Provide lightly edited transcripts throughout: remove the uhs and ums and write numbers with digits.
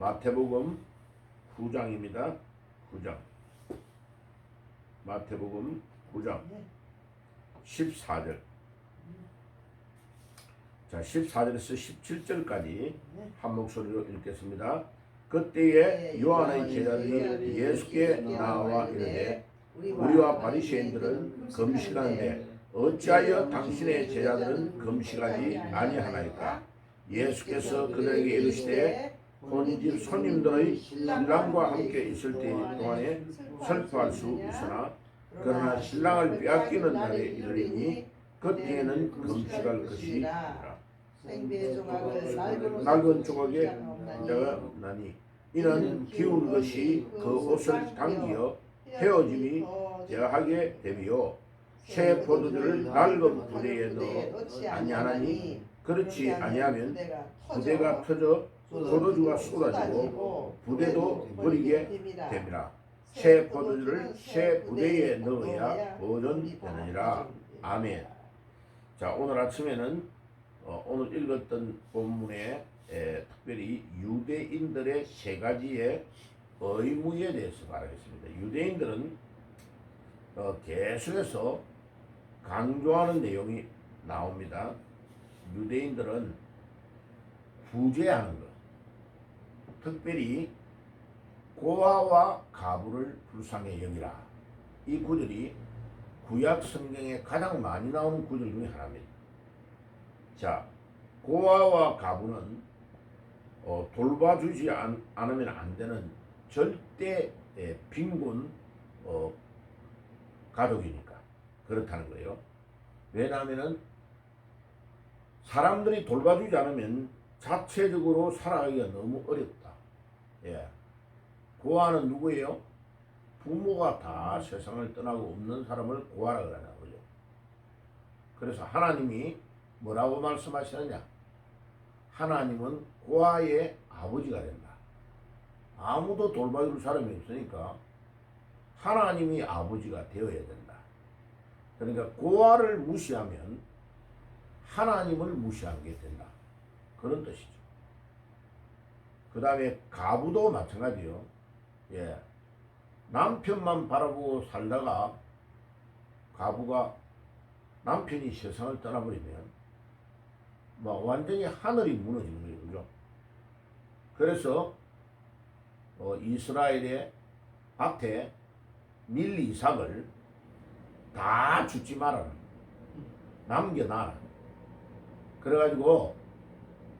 마태복음 9장입니다. 9장. 마태복음 9장 14절. 자, 14절에서 17절까지 한 목소리로 읽겠습니다. 그때에 요한의 제자들이 예수께 나와 이르되 우리와 바리새인들은 금식하는데 어찌하여 당신의 제자들은 금식하지 아니하나이까? 예수께서 그들에게 이르시되 본집 손님들의 신랑과 함께 있을 때 동안에 슬퍼할 수 있으나 그러나 신랑을 빼앗기는 날에 이르리니 그때에는 금식할 것이 아니라 낡은 조각에 자가 없나니 이는 기운 것이 그 옷을 당기어 헤어짐이 되하게 되며 새 포도주를 낡은 부대에 넣어 아니하나니 그렇지 아니하면 부대가 터져 포도주가 쏟아지고 부대도 버리게 됩니다. 새 포도주를 새 부대에 넣어야 보존되느니라. 아멘. 자, 오늘 아침에는 오늘 읽었던 본문에 특별히 유대인들의 세 가지의 의무에 대해서 말하겠습니다. 유대인들은 계속해서 강조하는 내용이 나옵니다. 유대인들은 부제하는 것, 특별히 고아와 가부를 불쌍히 여기라. 이 구절이 구약 성경에 가장 많이 나오는 구절 중에 하나입니다. 자, 고아와 가부는 돌봐주지 않으면 안 되는 절대 빈곤 가족이니까 그렇다는 거예요. 왜냐하면 사람들이 돌봐주지 않으면 자체적으로 살아가기가 너무 어렵다. 예. 고아는 누구예요? 부모가 다 세상을 떠나고 없는 사람을 고아라 그러는 거죠. 그래서 하나님이 뭐라고 말씀하시느냐? 하나님은 고아의 아버지가 된다. 아무도 돌봐줄 사람이 없으니까 하나님이 아버지가 되어야 된다. 그러니까 고아를 무시하면 하나님을 무시하게 된다. 그런 뜻이죠. 그 다음에 가부도 마찬가지요. 예. 남편만 바라보고 살다가 가부가 남편이 세상을 떠나버리면 완전히 하늘이 무너지는 거예요. 그죠? 그래서 이스라엘의 밭에 밀 이삭을 다 죽지 말아라. 남겨놔라. 그래가지고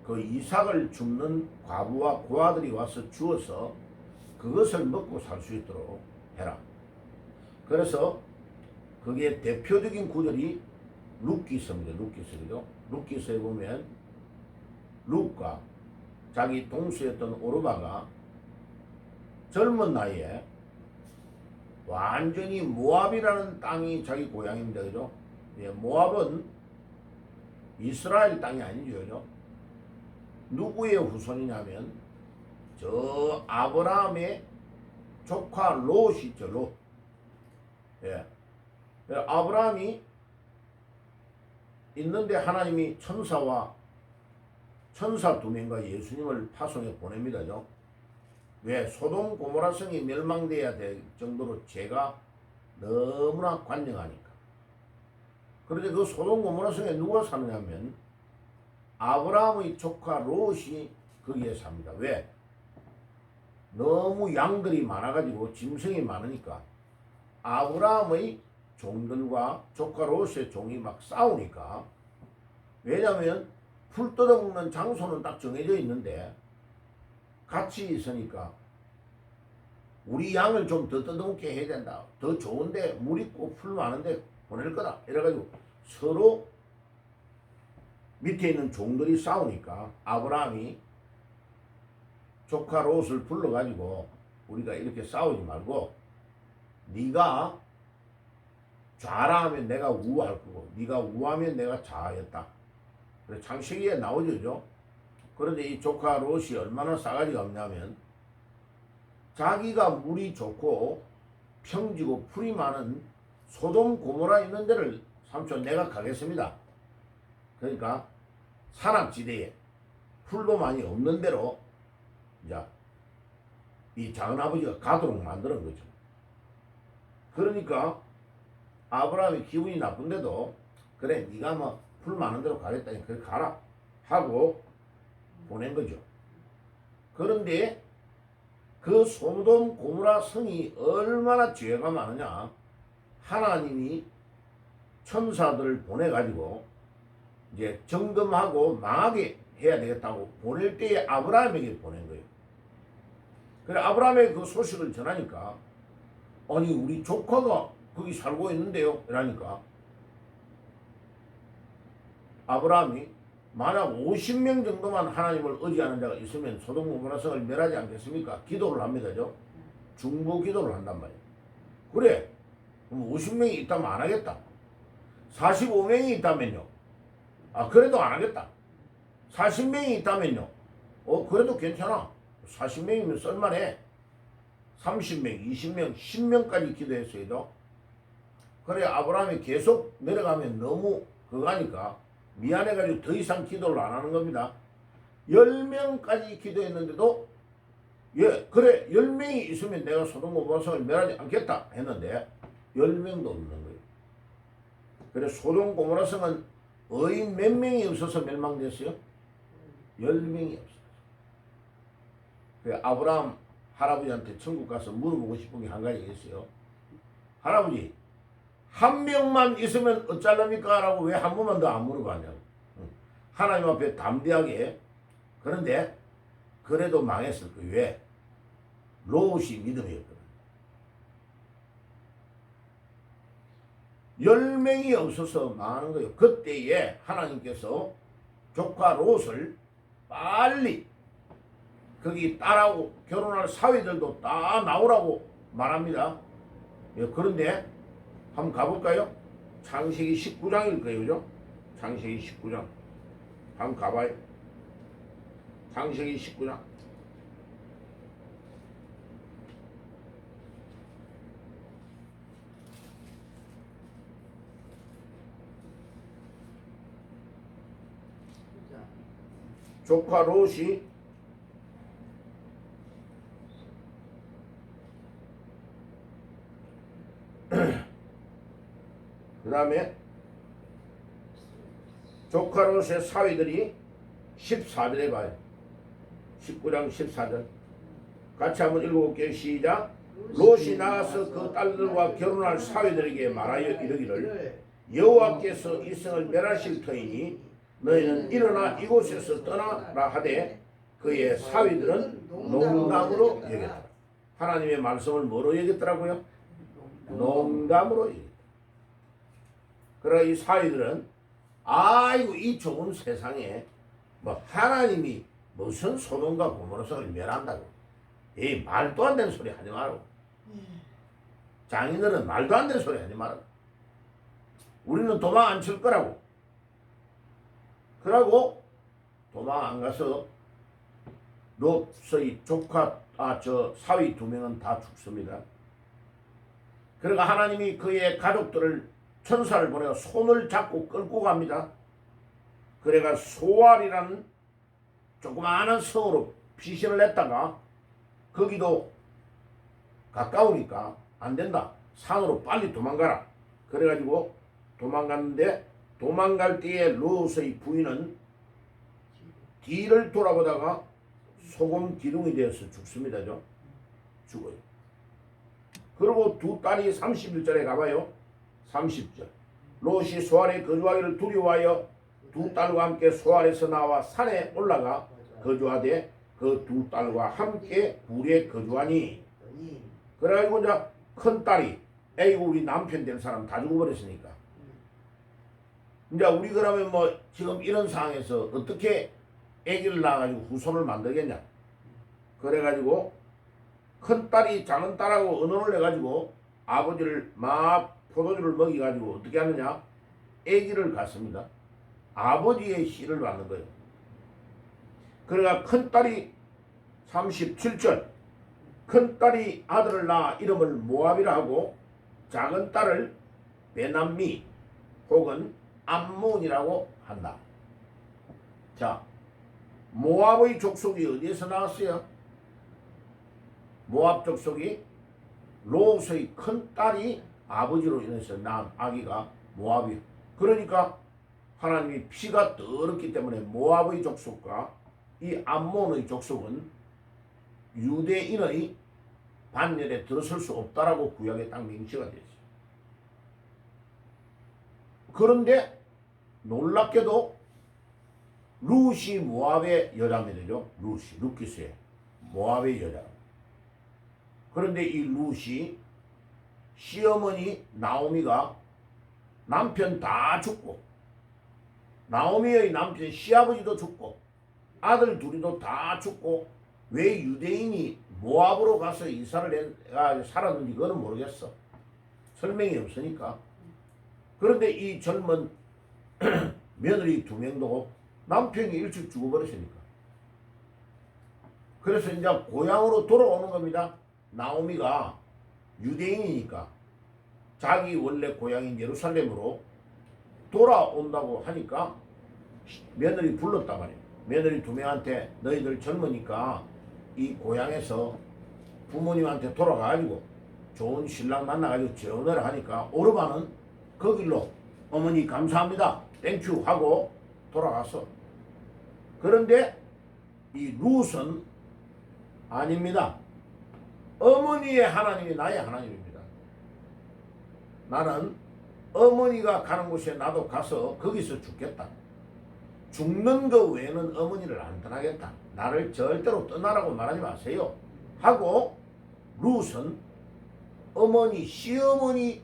그 이삭을 줍는 과부와 고아들이 와서 주어서 그것을 먹고 살 수 있도록 해라. 그래서 그게 대표적인 구절이 룻기서입니다. 룻기서죠. 룻기서에 보면 룻과 자기 동수였던 오르바가 젊은 나이에 완전히 모압이라는 땅이 자기 고향입니다. 그죠? 예, 모압은 이스라엘 땅이 아니죠. 그죠? 누구의 후손이냐면 저 아브라함의 조카 롯이 있죠. 롯. 예. 아브라함이 있는데 하나님이 천사 두 명과 예수님을 파송해 보냅니다. 왜? 소돔 고모라 성이 멸망돼야 될 정도로 죄가 너무나 관영하니까. 그런데 그 소돔 고모라 성에 누가 사느냐면 아브라함의 조카 롯이 거기에 삽니다. 왜? 너무 양들이 많아가지고 짐승이 많으니까 아브라함의 종들과 조카 롯의 종이 막 싸우니까. 왜냐하면 풀 뜯어먹는 장소는 딱 정해져 있는데 같이 있으니까 우리 양을 좀 더 뜯어먹게 해야 된다. 더 좋은데 물 있고 풀 많은데 보낼 거다. 이래가지고 서로 밑에 있는 종들이 싸우니까 아브라함이 조카 롯을 불러가지고 우리가 이렇게 싸우지 말고 네가 좌라 하면 내가 우할 거고 네가 우하면 내가 좌하였다. 그래서 창세기에 나오죠. 그런데 이 조카 롯이 얼마나 싸가지가 없냐면 자기가 물이 좋고 평지고 풀이 많은 소돔 고모라 있는 데를 삼촌 내가 가겠습니다. 그러니까 산악지대에 풀도 많이 없는 데로 이제 이 작은아버지가 가도록 만드는 거죠. 그러니까 아브라함이 기분이 나쁜데도 그래 네가 뭐 풀 많은 대로 가겠다니 그래 가라 하고 보낸 거죠. 그런데 그 소돔 고모라 성이 얼마나 죄가 많으냐. 하나님이 천사들을 보내가지고 이제 점검하고 망하게 해야 되겠다고 보낼 때에 아브라함에게 보낸 거예요. 그래 아브라함의 그 소식을 전하니까 아니 우리 조카가 거기 살고 있는데요 이러니까 아브라함이 만약 50명 정도만 하나님을 의지하는 자가 있으면 소돔 고모라 성을 멸하지 않겠습니까? 기도를 합니다죠. 중보 기도를 한단 말이에요. 그래 그럼 50명이 있다면 안 하겠다. 45명이 있다면요. 아 그래도 안 하겠다. 40명이 있다면요. 그래도 괜찮아. 40명이면 썰만해. 30명, 20명, 10명까지 기도했어요. 그래 아브라함이 계속 내려가면 너무 그거니까 미안해가지고 더 이상 기도를 안 하는 겁니다. 10명까지 기도했는데도 예 그래 10명이 있으면 내가 소돔 고모라 성을 멸하지 않겠다 했는데 10명도 없는 거예요. 그래 소돔 고모라 성은 의인 몇 명이 없어서 멸망됐어요? 10명이 없어요. 그래 아브라함 할아버지한테 천국 가서 물어보고 싶은 게 한 가지 있어요. 할아버지 한 명만 있으면 어쩔랍니까? 라고 왜 한 번만 더 안 물어봤냐고. 하나님 앞에 담대하게. 그런데 그래도 망했을 거예요. 왜? 롯이 믿음이었거든. 10명이 없어서 망하는 거예요. 그때에 하나님께서 조카 롯을 빨리 거기 딸하고 결혼할 사위들도 다 나오라고 말합니다. 그런데 한번 가볼까요? 창세기 19장일 거예요. 그죠? 창세기 19장. 한번 가봐요. 창세기 19장. 조카 롯이 그 다음에 조카 롯의 사위들이 14절에 봐요. 19장 14절 같이 한번 읽어볼게요. 시작. 롯이 나가서 그 딸들과 결혼할 사위들에게 말하여 이르기를 여호와께서 이 성을 멸하실 터이니 너희는 일어나 이곳에서 떠나라 하되 그의 사위들은 농담으로 여겼다. 하나님의 말씀을 뭐로 여겼더라고요? 농담으로 여겼다. 그러나 이 사위들은 아이고 이 좋은 세상에 뭐 하나님이 무슨 소돔과 고모라 성을 멸한다고. 이 말도 안 되는 소리 하지 말고. 장인들은 말도 안 되는 소리 하지 말고. 우리는 도망 안 칠 거라고. 그러고 도망 안 가서 롯의 조카 저 사위 2명은 다 죽습니다. 그러니까 하나님이 그의 가족들을 천사를 보내어 손을 잡고 끌고 갑니다. 그래가 소알이라는 조그마한 성으로 피신을 했다가 거기도 가까우니까 안 된다. 산으로 빨리 도망가라. 그래가지고 도망갔는데 도망갈 때에 롯의 부인은 뒤를 돌아보다가 소금 기둥이 되어서 죽습니다. 죽어요. 그리고 두 딸이 31절에 가봐요. 30절. 롯이 소알에 거주하기를 두려워하여 두 딸과 함께 소알에서 나와 산에 올라가 거주하되 그 두 딸과 함께 굴에 거주하니. 그래가지고 이제 큰 딸이 에이고 우리 남편 될 사람 다 죽어버렸으니까 이제 우리 그러면 뭐 지금 이런 상황에서 어떻게 아기를 낳아가지고 후손을 만들겠냐. 그래가지고 큰 딸이 작은 딸하고 의논을 해가지고 아버지를 막 포도주를 먹여가지고 어떻게 하느냐. 아기를 갖습니다. 아버지의 씨를 받는 거예요. 그러니까 큰 딸이 37절 큰 딸이 아들을 낳아 이름을 모압이라 하고 작은 딸을 베남미 혹은 암몬이라고 한다. 자, 모압의 족속이 어디에서 나왔어요? 모압 족속이 롯의 큰 딸이 아버지로 인해서 낳은 아기가 모압이. 그러니까 하나님이 피가 더럽기 때문에 모압의 족속과 이 암몬의 족속은 유대인의 반열에 들어설 수 없다라고 구약에 딱 명시가 되어 있어요. 그런데 놀랍게도 룻이 모압의 여자입니다. 룻기스의 모압의 여자. 그런데 이 룻이 시어머니 나오미가 남편 다 죽고 나오미의 남편 시아버지도 죽고 아들 둘이도 다 죽고 왜 유대인이 모압으로 가서 이사를 살았는지 그거는 모르겠어. 설명이 없으니까. 그런데 이 젊은 며느리 2명도 남편이 일찍 죽어버렸으니까. 그래서 이제 고향으로 돌아오는 겁니다. 나오미가 유대인이니까 자기 원래 고향인 예루살렘으로 돌아온다고 하니까 며느리 불렀단 말이에요. 며느리 2명한테 너희들 젊으니까 이 고향에서 부모님한테 돌아가가지고 좋은 신랑 만나가지고 재혼을 하니까 오르반은 그 길로 어머니 감사합니다 땡큐 하고 돌아갔어. 그런데 이 룻은 아닙니다. 어머니의 하나님이 나의 하나님입니다. 나는 어머니가 가는 곳에 나도 가서 거기서 죽겠다. 죽는 거 외에는 어머니를 안 떠나겠다. 나를 절대로 떠나라고 말하지 마세요. 하고 룻은 어머니, 시어머니,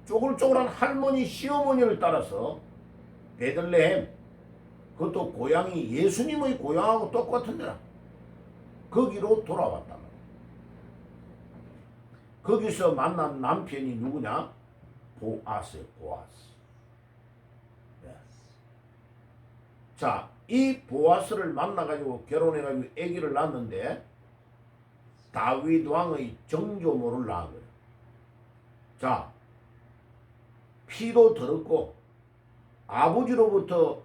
쪼글쪼글한 할머니, 시어머니를 따라서 베들레헴, 그것도 고향이 예수님의 고향하고 똑같은 데라. 거기로 돌아왔단 말이야. 거기서 만난 남편이 누구냐? 보아스. 자, 이 보아스를 만나가지고 결혼해가지고 아기를 낳았는데 다윗 왕의 정조모를 낳은 거예요. 자, 피도 더럽고 아버지로부터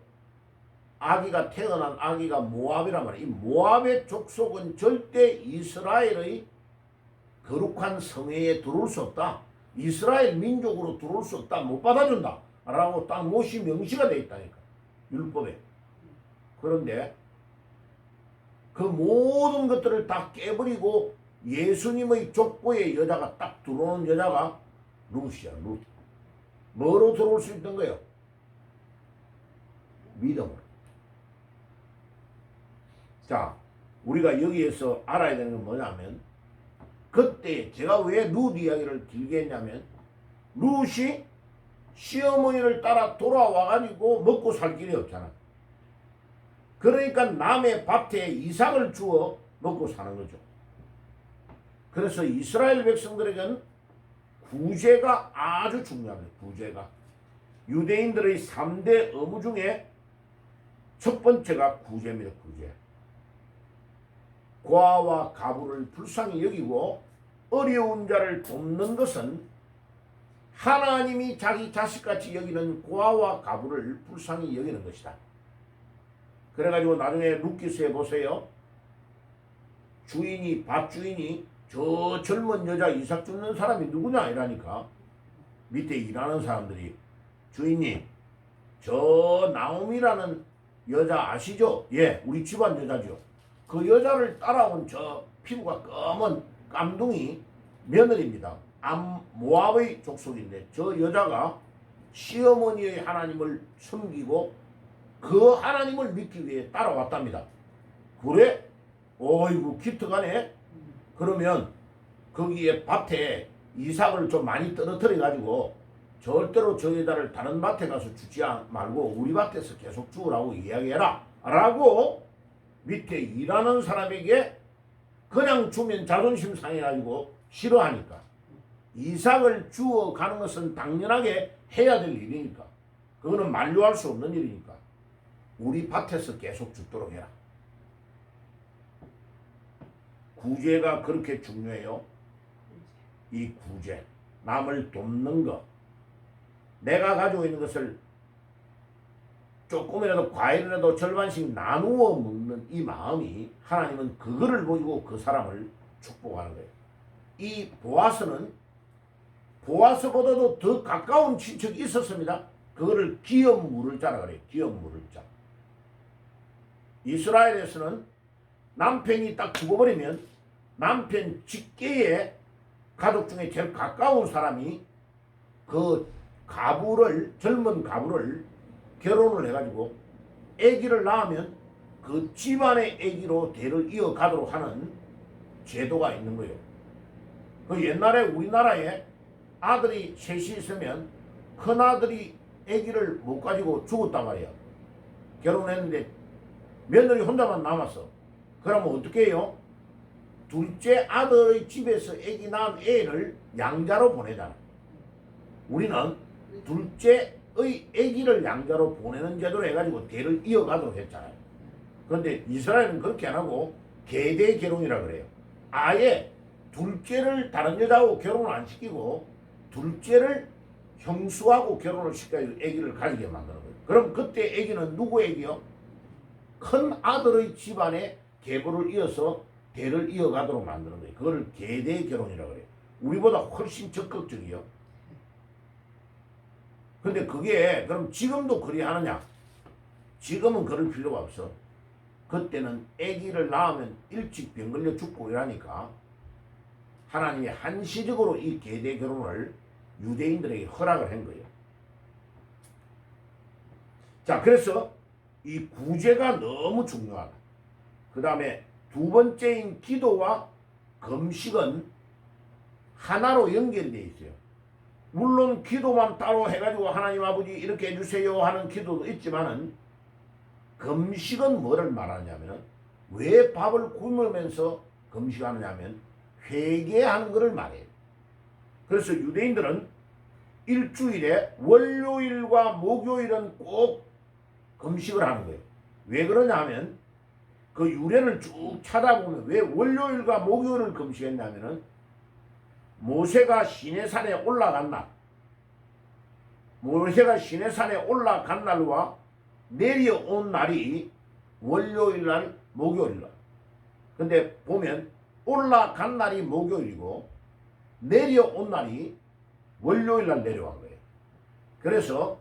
아기가 태어난 아기가 모압이란 말이에요. 이 모압의 족속은 절대 이스라엘의 거룩한 성회에 들어올 수 없다. 이스라엘 민족으로 들어올 수 없다. 못 받아준다. 라고 딱 못이 명시가 되어 있다니까. 율법에. 그런데 그 모든 것들을 다 깨버리고 예수님의 족보의 여자가 딱 들어오는 여자가 룻이야. 룻. 뭐로 들어올 수 있던 거예요? 믿음으로. 자, 우리가 여기에서 알아야 되는 건 뭐냐면 그때 제가 왜 룻 이야기를 길게 했냐면 룻이 시어머니를 따라 돌아와가지고 먹고 살 길이 없잖아. 그러니까 남의 밭에 이삭을 주어 먹고 사는 거죠. 그래서 이스라엘 백성들에게는 구제가 아주 중요합니다. 구제가. 유대인들의 3대 의무 중에 첫 번째가 구제입니다. 구제. 고아와 가부를 불쌍히 여기고 어려운 자를 돕는 것은 하나님이 자기 자식같이 여기는 고아와 가부를 불쌍히 여기는 것이다. 그래가지고 나중에 룻기스에 보세요. 밭 주인이 저 젊은 여자 이삭 줍는 사람이 누구냐 이라니까 밑에 일하는 사람들이 주인님 저 나오미라는 여자 아시죠? 예, 우리 집안 여자죠. 그 여자를 따라온 저 피부가 검은 깜둥이 며느리입니다. 모압의 족속인데 저 여자가 시어머니의 하나님을 섬기고 그 하나님을 믿기 위해 따라왔답니다. 그래? 어이구 기특하네. 그러면 거기에 밭에 이삭을 좀 많이 떨어뜨려 가지고 절대로 저 여자를 다른 밭에 가서 주지 말고 우리 밭에서 계속 주우라고 이야기해라 라고 밑에 일하는 사람에게 그냥 주면 자존심 상해가지고 싫어하니까 이삭을 주어 가는 것은 당연하게 해야 될 일이니까 그거는 만류할 수 없는 일이니까 우리 밭에서 계속 죽도록 해라. 구제가 그렇게 중요해요. 이 구제, 남을 돕는 것, 내가 가지고 있는 것을 조금이라도 과일이라도 절반씩 나누어 먹는 이 마음이 하나님은 그거를 보이고 그 사람을 축복하는 거예요. 이 보아스는 보아스보다도 더 가까운 친척이 있었습니다. 그거를 기업 물을 자라 그래요. 기업 물을 자. 이스라엘에서는 남편이 딱 죽어버리면 남편 직계의 가족 중에 제일 가까운 사람이 그 젊은 가부를 결혼을 해가지고 아기를 낳으면 그 집안의 아기로 대를 이어가도록 하는 제도가 있는 거예요. 그 옛날에 우리나라에 아들이 셋이 있으면 큰아들이 아기를 못 가지고 죽었단 말이야. 결혼했는데 며느리 혼자만 남았어. 그러면 어떻게 해요? 둘째 아들의 집에서 아기 낳은 애를 양자로 보내잖아. 우리는 둘째의 아기를 양자로 보내는 제도로 해가지고 대를 이어가도록 했잖아요. 그런데 이스라엘은 그렇게 안 하고 계대 결혼이라 그래요. 아예 둘째를 다른 여자하고 결혼을 안 시키고 둘째를 형수하고 결혼을 시켜서 아기를 가지게 만드는 거예요. 그럼 그때 아기는 누구 아기요? 큰 아들의 집안에 계보를 이어서 대를 이어가도록 만드는 거예요. 그걸 계대 결혼이라고 그래요. 우리보다 훨씬 적극적이요. 근데 그게 그럼 지금도 그리 하느냐? 지금은 그럴 필요가 없어. 그때는 아기를 낳으면 일찍 병 걸려 죽고 이러니까 하나님이 한시적으로 이 계대 결혼을 유대인들에게 허락을 한 거예요. 자, 그래서 이 구제가 너무 중요하다. 그 다음에 두 번째인 기도와 금식은 하나로 연결되어 있어요. 물론 기도만 따로 해가지고 하나님 아버지 이렇게 해주세요 하는 기도도 있지만은 금식은 뭐를 말하냐면은 왜 밥을 굶으면서 금식하느냐면 회개하는 것을 말해요. 그래서 유대인들은 일주일에 월요일과 목요일은 꼭 금식을 하는 거예요. 왜 그러냐 하면 그 유래를 쭉 찾아보면 왜 월요일과 목요일을 금식했냐면은 모세가 시내산에 올라간 날, 모세가 시내산에 올라간 날과 내려온 날이 월요일 날, 목요일 날. 근데 보면 올라간 날이 목요일이고 내려온 날이 월요일 날 내려간 거예요. 그래서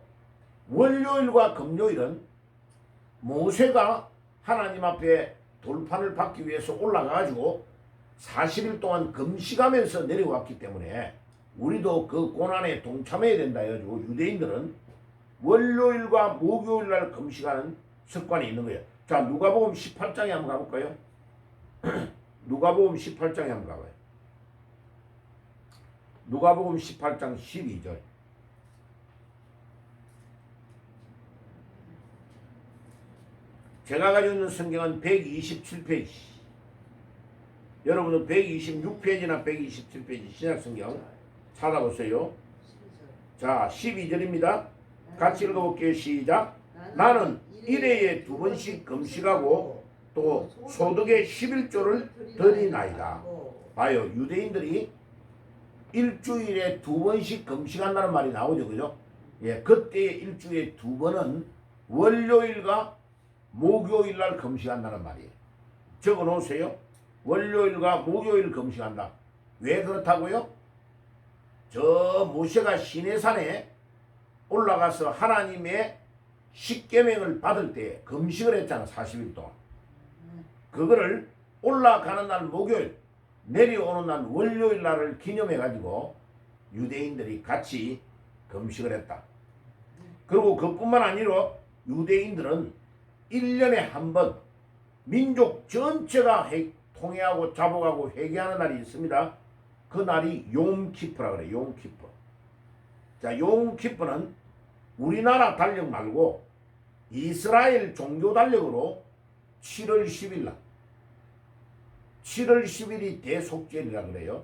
월요일과 금요일은 모세가 하나님 앞에 돌판을 받기 위해서 올라가가지고 40일 동안 금식하면서 내려왔기 때문에 우리도 그 고난에 동참해야 된다 해가지고 유대인들은 월요일과 목요일 날 금식하는 습관이 있는 거예요. 자, 누가복음 18장에 한번 가볼까요? 누가복음 18장에 한번 가봐요. 누가복음 18장 12절. 제가 가지고 있는 성경은 127페이지. 여러분은 126페이지나 127페이지 신약성경 찾아보세요. 자, 12절입니다. 같이 읽어볼게요. 시작. 나는 일회에 2번씩 금식하고 또 소득의 11조를 드리나이다. 봐요. 유대인들이 일주일에 2번씩 금식한다는 말이 나오죠. 그죠? 예, 그때 일주일에 2번은 월요일과 목요일 날 금식한다는 말이에요. 적어 놓으세요. 월요일과 목요일 금식한다. 왜 그렇다고요? 저 모세가 시내산에 올라가서 하나님의 십계명을 받을 때 금식을 했잖아. 40일 동안. 그거를 올라가는 날 목요일, 내려오는 날 월요일 날을 기념해 가지고 유대인들이 같이 금식을 했다. 그리고 그뿐만 아니라 유대인들은 1년에 한 번 민족 전체가 통회하고 자복하고 회개하는 날이 있습니다. 그 날이 욤키프라 그래요. 욤키프. 자, 욤키프는 우리나라 달력 말고 이스라엘 종교 달력으로 7월 10일 날 7월 10일이 대속절이라 그래요.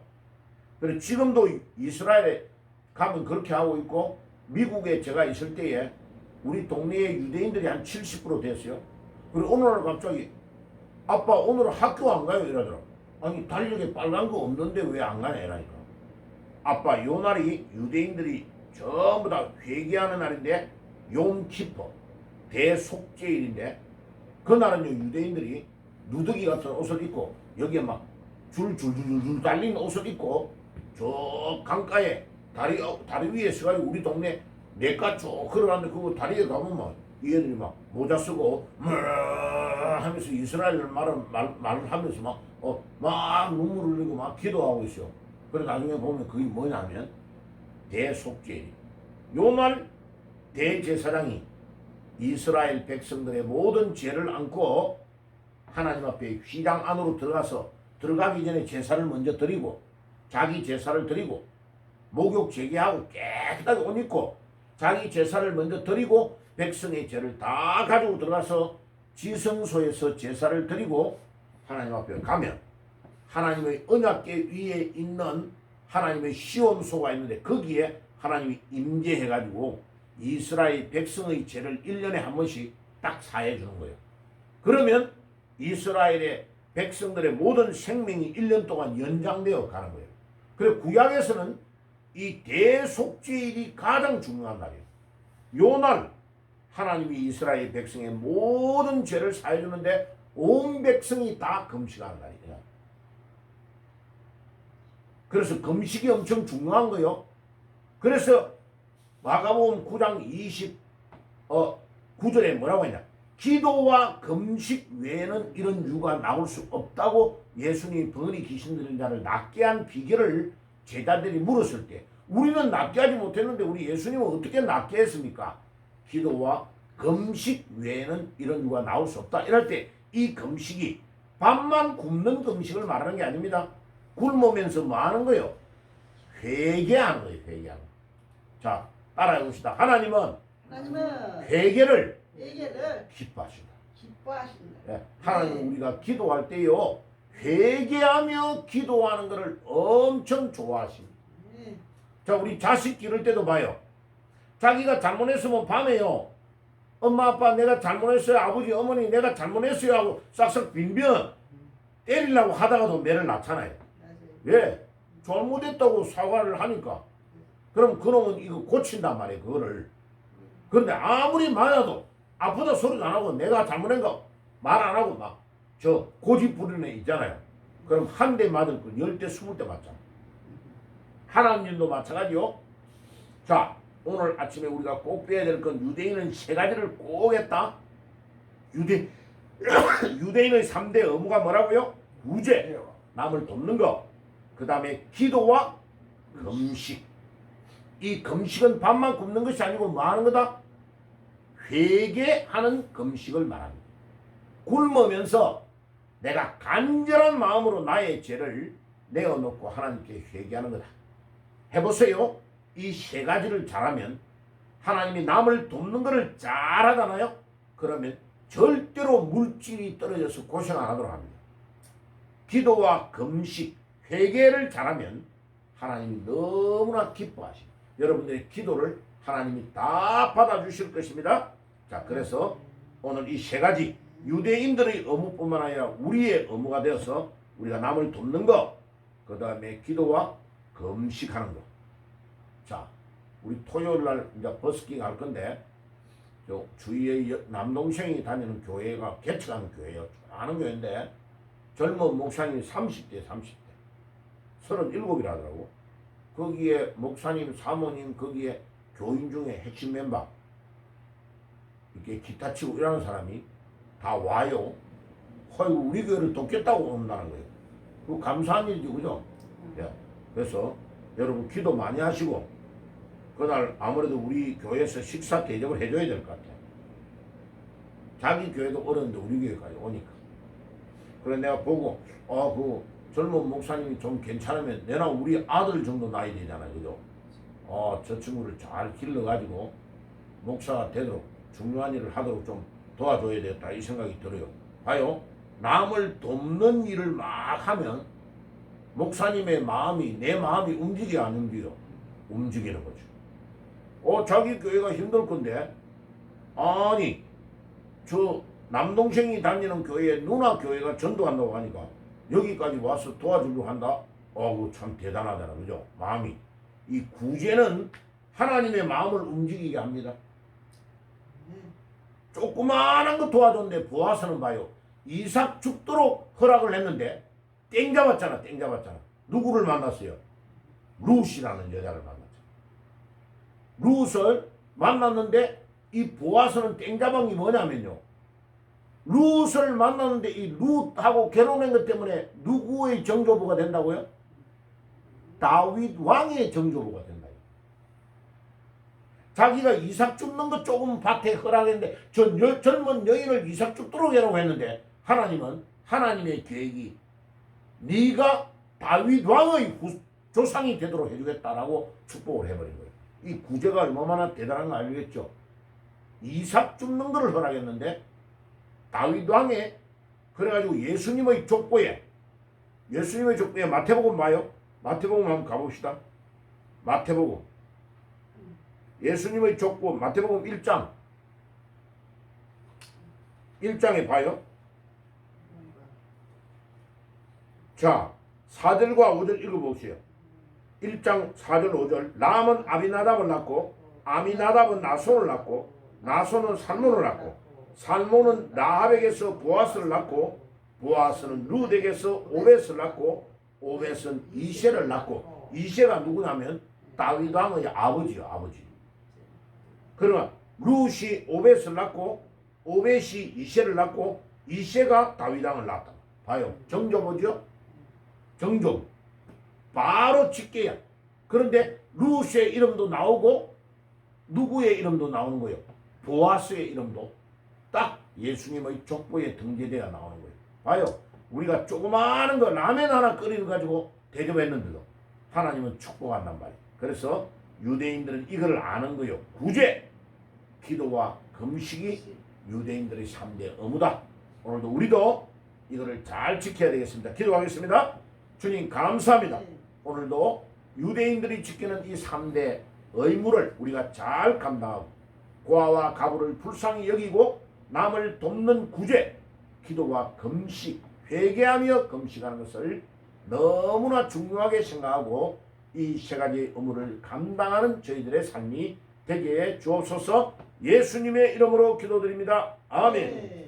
그리고 지금도 이스라엘에 가면 그렇게 하고 있고 미국에 제가 있을 때에 우리 동네에 유대인들이 한 70% 됐어요. 그리고 오늘 갑자기 아빠 오늘 학교 안 가요? 이러더라고. 아니 달력에 빨간 거 없는데 왜 안 가냐 이러니까. 아빠 요 날이 유대인들이 전부 다 회개하는 날인데 욤키퍼 대속죄일인데 그날은요 유대인들이 누더기 같은 옷을 입고 여기에 막 줄줄줄줄 달린 옷을 입고 저 강가에 다리 위에 서가지고 우리 동네 내가 쭉 걸어가는데 그거 다리에 가면 막 이 애들이 막 모자 쓰고 하면서 이스라엘 말을 하면서 막 눈물을 흘리고 막 기도하고 있어. 그래 나중에 보면 그게 뭐냐면 대속죄. 요날 대제사장이 이스라엘 백성들의 모든 죄를 안고 하나님 앞에 휘장 안으로 들어가기 전에 제사를 먼저 드리고 자기 제사를 드리고 목욕 제기하고 깨끗하게 옷 입고 자기 제사를 먼저 드리고 백성의 죄를 다 가지고 들어가서 지성소에서 제사를 드리고 하나님 앞에 가면 하나님의 언약궤 위에 있는 하나님의 시온소가 있는데 거기에 하나님이 임재해가지고 이스라엘 백성의 죄를 1년에 한 번씩 딱 사해 주는 거예요. 그러면 이스라엘의 백성들의 모든 생명이 1년 동안 연장되어 가는 거예요. 그리고 구약에서는 이 대속죄일이 가장 중요한 날이에요. 요날 하나님이 이스라엘 백성의 모든 죄를 사해 주는데 온 백성이 다 금식하는 날이에요. 그래서 금식이 엄청 중요한 거예요. 그래서 마가복음 9장 29절에 뭐라고 했냐? 기도와 금식 외에는 이런 유가 나올 수 없다고 예수님이 번이 귀신 들린 자를 낫게 한 비결을 제자들이 물었을 때 우리는 낫게 하지 못했는데 우리 예수님은 어떻게 낫게 했습니까? 기도와 금식 외에는 이런 유가 나올 수 없다. 이럴 때 이 금식이 밥만 굶는 금식을 말하는 게 아닙니다. 굶으면서 뭐 하는 거예요? 회개하는 거예요. 회개하는 거. 자, 따라해 봅시다. 하나님은 회개를 기뻐하신다. 네, 하나님은 우리가 기도할 때요 회개하며 기도하는 것을 엄청 좋아하십니다. 자, 우리 자식 기를 때도 봐요. 자기가 잘못했으면 밤에요 엄마 아빠 내가 잘못했어요, 아버지 어머니 내가 잘못했어요 하고 싹싹 빌면 때리려고 하다가도 매를 낳잖아요. 왜? 잘못했다고 사과를 하니까. 그럼 그놈은 이거 고친단 말이에요, 그거를. 그런데 아무리 많아도 아프다 소리도 안 하고 내가 잘못한 거 말 안 하고 막 저 고집 부리는 애 있잖아요. 그럼 한 대 맞을 거 10대 20대 맞잖아. 하나님도 마찬가지요. 자, 오늘 아침에 우리가 꼭 빼야 될 건 유대인은 3가지를 꼭 했다. 유대인의 3대 의무가 뭐라고요? 구제, 남을 돕는 거, 그 다음에 기도와 금식. 이 금식은 밥만 굶는 것이 아니고 뭐 하는 거다? 회개하는 금식을 말합니다. 굶으면서 내가 간절한 마음으로 나의 죄를 내어놓고 하나님께 회개하는 거다. 해보세요. 이 3가지를 잘하면 하나님이 남을 돕는 것을 잘하잖아요. 그러면 절대로 물질이 떨어져서 고생 안 하도록 합니다. 기도와 금식, 회개를 잘하면 하나님이 너무나 기뻐하십니다. 여러분들의 기도를 하나님이 다 받아주실 것입니다. 자, 그래서 오늘 이 3가지 유대인들의 의무뿐만 아니라 우리의 의무가 되어서 우리가 남을 돕는 것, 그 다음에 기도와 금식하는 것. 자, 우리 토요일 날 이제 버스킹 할 건데 저 주위에 남동생이 다니는 교회가 개척하는 교회예요. 아는 교회인데 젊은 목사님이 30대 37이라 하더라고. 거기에 목사님, 사모님, 거기에 교인 중에 핵심 멤버 이렇게 기타 치고 일하는 사람이 다 와요. 거의 우리 교회를 돕겠다고 온다는 거예요. 그 감사한 일이죠, 그죠? 예. 그래서 여러분 기도 많이 하시고 그날 아무래도 우리 교회에서 식사 대접을 해줘야 될 것 같아요. 자기 교회도 어려운데 우리 교회까지 오니까. 그래 내가 보고 그 젊은 목사님이 좀 괜찮으면 내나 우리 아들 정도 나이 되잖아요, 그죠? 저 친구를 잘 길러가지고 목사가 되도록 중요한 일을 하도록 좀 도와줘야 되겠다 이 생각이 들어요. 봐요. 남을 돕는 일을 막 하면 목사님의 마음이 내 마음이 움직여 안 움직여? 움직이는 거죠. 자기 교회가 힘들 건데 아니 저 남동생이 다니는 교회에 누나 교회가 전도한다고 하니까 여기까지 와서 도와주려고 한다? 그거 참 대단하잖아, 그죠? 마음이. 이 구제는 하나님의 마음을 움직이게 합니다. 조그마한 거 도와줬는데 보아서는 봐요. 이삭 죽도록 허락을 했는데 땡 잡았잖아. 땡 잡았잖아. 누구를 만났어요? 룻이라는 여자를 만났죠. 룻을 만났는데 이 보아스는 땡 잡은 게 뭐냐면요. 룻을 만났는데 이 룻하고 결혼한 것 때문에 누구의 정조부가 된다고요? 다윗 왕의 정조부가 된다. 자기가 이삭 줍는 것 조금 밭에 허락했는데 저 젊은 여인을 이삭 줍도록 해라고 했는데 하나님은 하나님의 계획이 네가 다윗 왕의 조상이 되도록 해주겠다라고 축복을 해버린 거예요. 이 구제가 얼마나 대단한 거 알겠죠? 이삭 줍는 것을 허락했는데 다윗 왕의 그래가지고 예수님의 족보에 마태복음 봐요. 마태복음 한번 가봅시다. 마태복음 예수님의 족보 마태복음 1장에 봐요. 자 4절과 5절 읽어보세요. 1장 4절 5절 람은 아비나답을 낳고 아미나답은 나손을 낳고 나손은 살몬을 낳고 살몬은 라합에게서 보아스를 낳고 보아스는 룻에게서 오벳을 낳고 오벳은 이새를 낳고 이새가 누구냐면 다윗 왕의 아버지요. 아버지. 그러면 룻이 오벳을 낳고 오벳이 이새를 낳고 이새가 다윗 왕을 낳았다. 봐요. 정조보죠. 정조. 바로 직계야. 그런데 룻의 이름도 나오고 누구의 이름도 나오는 거예요. 보아스의 이름도 딱 예수님의 족보에 등재되어 나오는 거예요. 봐요. 우리가 조그마한 거 라면 하나 끓이는 가지고 대접했는데도 하나님은 축복한단 말이에요. 그래서 유대인들은 이걸 아는 거예요. 구제, 기도와 금식이 유대인들의 3대 의무다. 오늘도 우리도 이거를 잘 지켜야 되겠습니다. 기도하겠습니다. 주님 감사합니다. 오늘도 유대인들이 지키는 이 3대 의무를 우리가 잘 감당하고 고아와 가부를 불쌍히 여기고 남을 돕는 구제, 기도와 금식, 회개하며 금식하는 것을 너무나 중요하게 생각하고 이 세 가지 의무를 감당하는 저희들의 삶이 되게 해 주옵소서. 예수님의 이름으로 기도드립니다. 아멘.